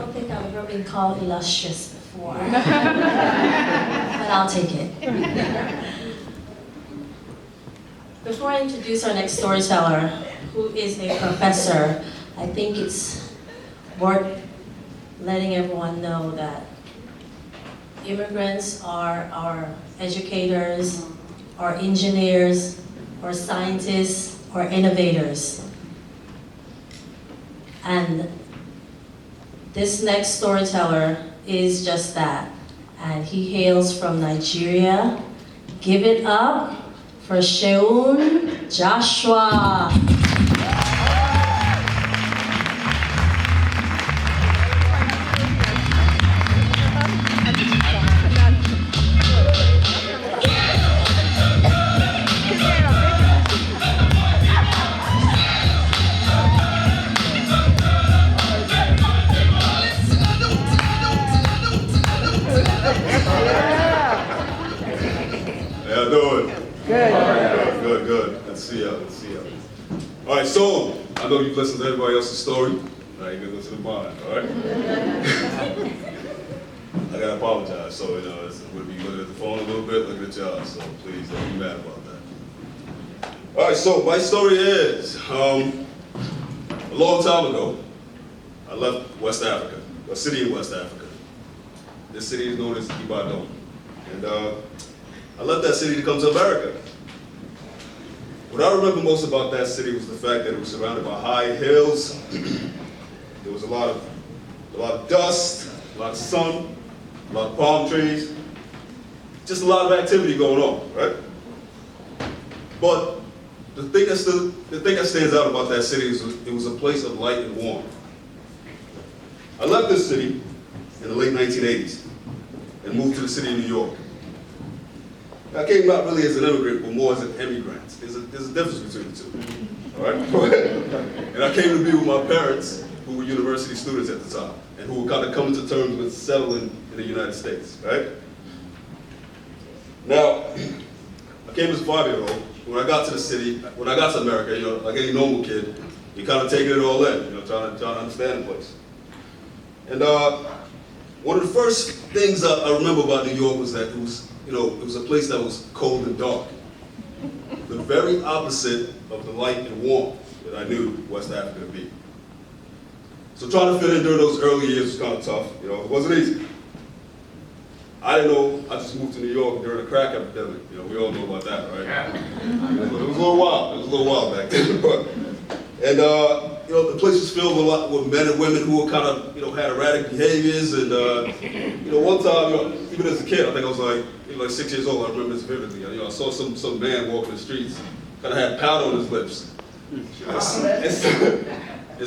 don't think I've ever been called illustrious before, but I'll take it. Before I introduce our next storyteller, who is a professor, I think it's worth letting everyone know that immigrants are our educators, our engineers, our scientists, our innovators. And this next storyteller is just that. And he hails from Nigeria. Give it up for Segun Joshua. How y'all doing? Good. Good to see y'all. Good to see y'all. All right, so I know you've listened to everybody else's story. Now you can listen to mine. All right. I gotta apologize. So I'm gonna be looking at the phone a little bit, looking at y'all. So please don't be mad about that. All right. So my story is a long time ago, I left West Africa, a city in West Africa. This city is known as Ibadan, and I left that city to come to America. What I remember most about that city was the fact that it was surrounded by high hills. There was a lot of dust, a lot of sun, a lot of palm trees, just a lot of activity going on, right? But the thing that stands out about that city is it was a place of light and warmth. I left this city in the late 1980s and moved to the city of New York. I came out really as an immigrant, but more as an immigrant. There's a difference between the two, all right? And I came to be with my parents, who were university students at the time, and who were kind of coming to terms with settling in the United States, right? Now, I came as a 5-year-old. When I got to the city, when I got to America, like any normal kid, you kind of taking it all in, trying to understand the place. And one of the first things I remember about New York was that it was a place that was cold and dark. The very opposite of the light and warmth that I knew West Africa to be. So trying to fit in during those early years was kind of tough. It wasn't easy. I didn't know, I just moved to New York during the crack epidemic. We all know about that, right? Yeah. It was a little wild. It was a little wild back then. And the place was filled with men and women who were kind of, had erratic behaviors. And one time, even as a kid, I think I was like 6 years old. I remember this vividly. I saw some man walking the streets, kind of had powder on his lips. And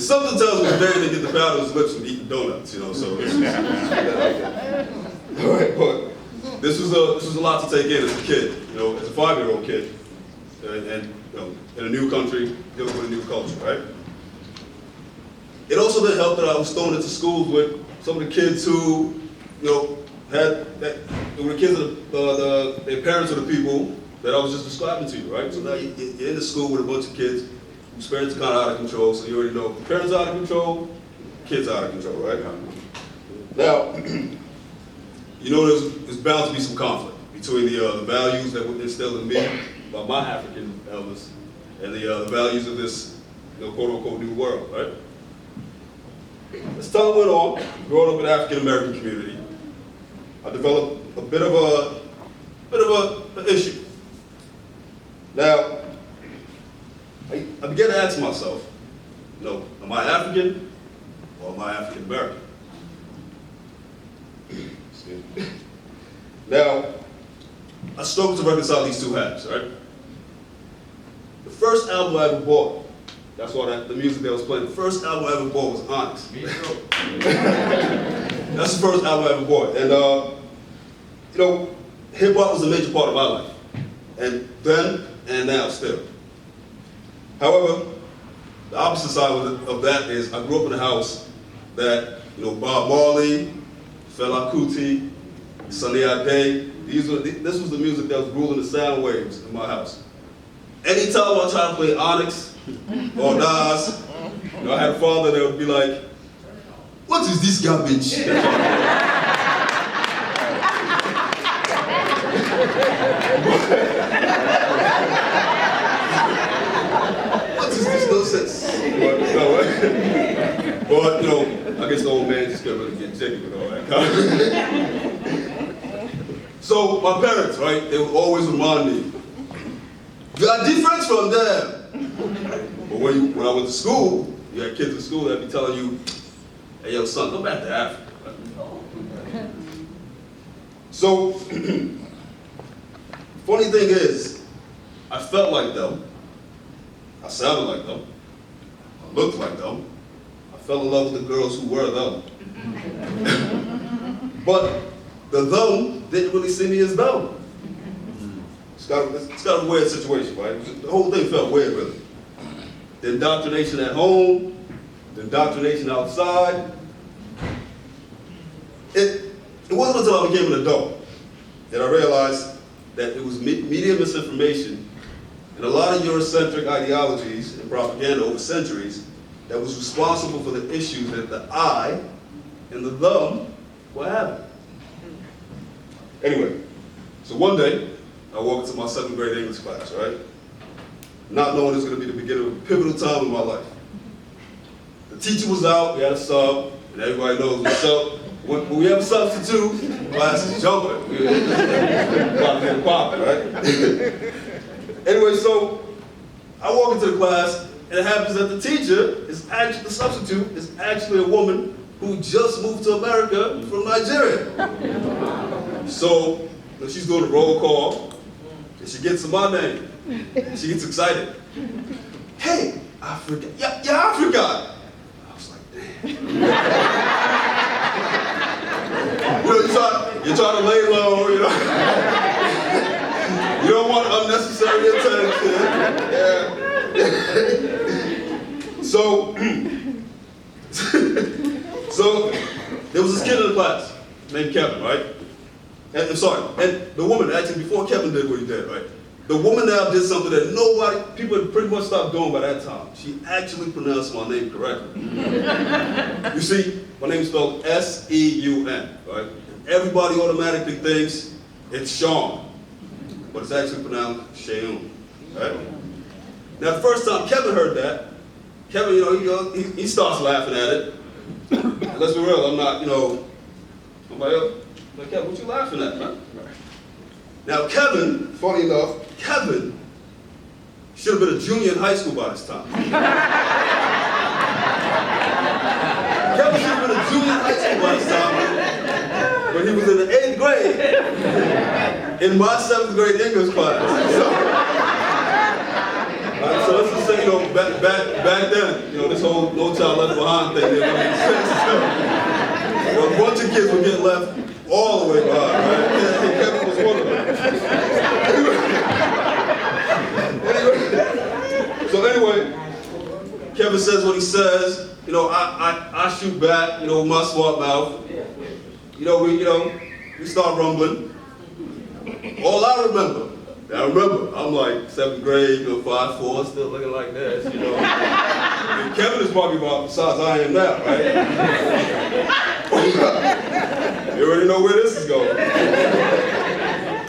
something tells me the man didn't get the powder on his lips from eating donuts. So this was, all right, but this was a lot to take in as a kid. As a 5-year-old kid, and in a new country, dealing with a new culture, right? It also didn't help that I was thrown into schools with some of the kids who, were the kids of their parents were the people that I was just describing to you, right? So now you're in the school with a bunch of kids whose parents are kind of out of control, so you already know parents are out of control, kids are out of control, right? Now, there's bound to be some conflict between the values that were instilled in me by my African elders and the values of this, quote-unquote, new world, right? As time went on, growing up in the African-American community, I developed a bit of an issue. Now, I began to ask myself, am I African or am I African-American? Now, I struggled to reconcile these two halves, right? The first album I ever bought, that's why the music that was playing, the first album I ever bought was Honest. That's the first album I ever bought. And, hip-hop was a major part of my life. And then, and now still. However, the opposite side of that is I grew up in a house that, Bob Marley, Fela Kuti, Sunny Ade, this was the music that was ruling the sound waves in my house. Anytime I tried to play Onyx or Nas, I had a father that would be like, "What is this garbage? What is this nonsense? But, you know, I guess the old man just couldn't really get jiggy with all that kind of. So my parents, right, they would always remind me, you are different from them. But when I went to school, you had kids in school that'd be telling you, hey, yo, son, go back to Africa. So, funny thing is, I felt like them, I sounded like them, I looked like them, I fell in love with the girls who were them. But the them didn't really see me as them. It's kind of a weird situation, right? The whole thing felt weird, really. The indoctrination at home, the indoctrination outside. It wasn't until I became an adult that I realized that it was media misinformation and a lot of Eurocentric ideologies and propaganda over centuries that was responsible for the issues that the I and the them were having. Anyway, so one day, I walked into my 7th grade English class, right? Not knowing it was going to be the beginning of a pivotal time in my life. The teacher was out, we had a sub, and everybody knows what's up. When we have a substitute, class is jumping. We're popping, right? Anyway, so I walk into the class, and it happens that the teacher is actually, the substitute is actually a woman who just moved to America from Nigeria. So she's doing a roll call, and she gets to my name. She gets excited. Hey, Africa, yeah, Africa. I was like, damn. You know, you're trying to lay low, you know. You don't want unnecessary attention. Yeah. So there was this kid in the class named Kevin, right? And the woman, actually, before Kevin did what he did, right? The woman now did something that people had pretty much stopped doing by that time. She actually pronounced my name correctly. You see, my name is spelled S-E-U-N, right? Everybody automatically thinks it's Sean, but it's actually pronounced Sheun, right? Now, the first time Kevin heard that, Kevin, he starts laughing at it. And let's be real, I'm not, nobody else. Like, Kevin, what you laughing at, man? Now, Kevin, funny enough, Kevin should have been a junior in high school by this time. Kevin should have been a junior in high school by this time, but he was in the 8th grade in my 7th grade English class. So let's just say, back then, this whole No Child Left Behind thing didn't make sense. A bunch of kids would get left all the way behind, right? And Kevin was one of them. Anyway, Kevin says what he says. I shoot back, with my smart mouth. We start rumbling. All I remember, I'm like 7th grade, 5'4", still looking like this, And Kevin is probably about the size I am now, right? You already know where this is going.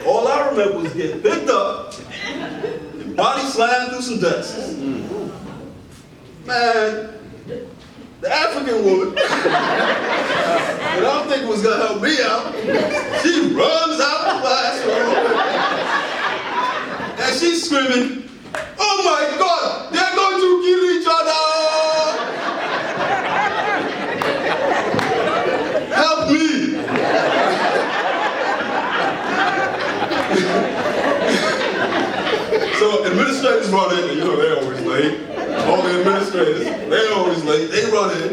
All I remember was getting picked up and body slammed through some desks. Man, the African woman that I don't think was gonna help me out, she runs out the classroom and she's screaming, "Oh my God, they're going to kill each other! Help me!" So administrators run in, and they're always late. All the administrators, they're always late. They run in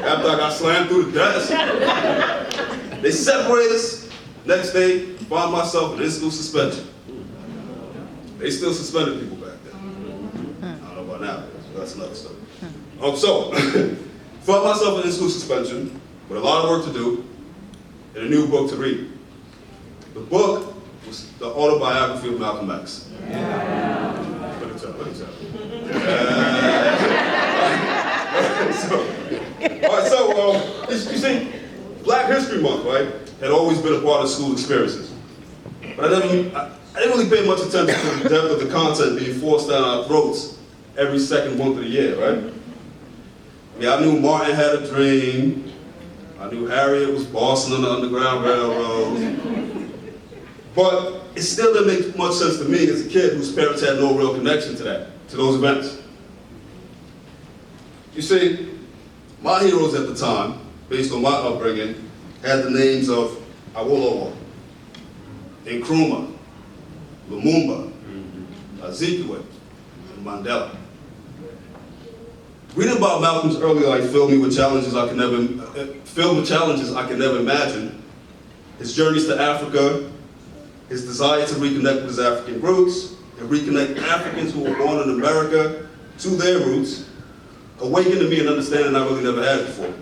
after I got slammed through the desk. They separate us. Next day, find myself in in-school suspension. They still suspended people back then. I don't know about now, but that's another story. So, found myself in in-school suspension with a lot of work to do and a new book to read. The book was the autobiography of Malcolm X. Let me tell you. All right, so, you see, Black History Month, right, had always been a part of school experiences. But I didn't really pay much attention to the depth of the content being forced down our throats every second month of the year, right? I mean, I knew Martin had a dream. I knew Harriet was bossing on the Underground Railroad. But it still didn't make much sense to me as a kid whose parents had no real connection to those events. You see, my heroes at the time, based on my upbringing, had the names of Awolowo, Nkrumah, Lumumba, Azikiwe, and Mandela. Reading about Malcolm's early life filled me with challenges I could never imagine. His journeys to Africa, his desire to reconnect with his African roots, and reconnect Africans who were born in America to their roots, awakened in me an understanding I really never had before.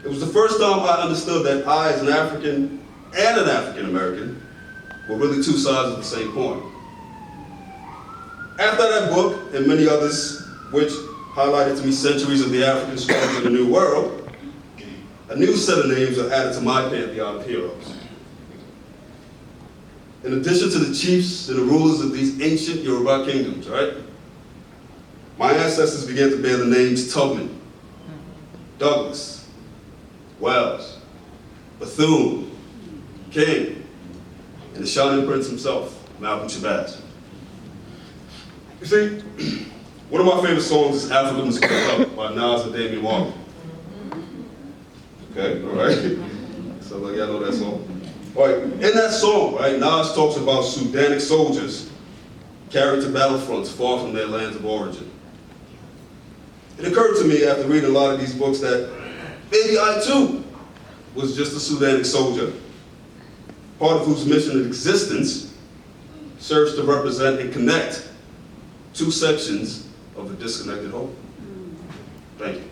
It was the first time I understood that I, as an African and an African American, were really two sides of the same coin. After that book, and many others, which highlighted to me centuries of the African struggle in the New World, a new set of names are added to my pantheon of heroes. In addition to the chiefs and the rulers of these ancient Yoruba kingdoms, right? My ancestors began to bear the names Tubman, Douglas, Wells, Bethune, King, and the Shining Prince himself, Malcolm Shabazz. You see, one of my favorite songs is Africa Must Go Up by Nas and Damian Marley. Okay, all right. So like y'all know that song. All right, in that song, right, Nas talks about Sudanic soldiers carried to battlefronts far from their lands of origin. It occurred to me after reading a lot of these books that maybe I too was just a Sudanic soldier, part of whose mission and existence serves to represent and connect two sections of the disconnected whole. Thank you.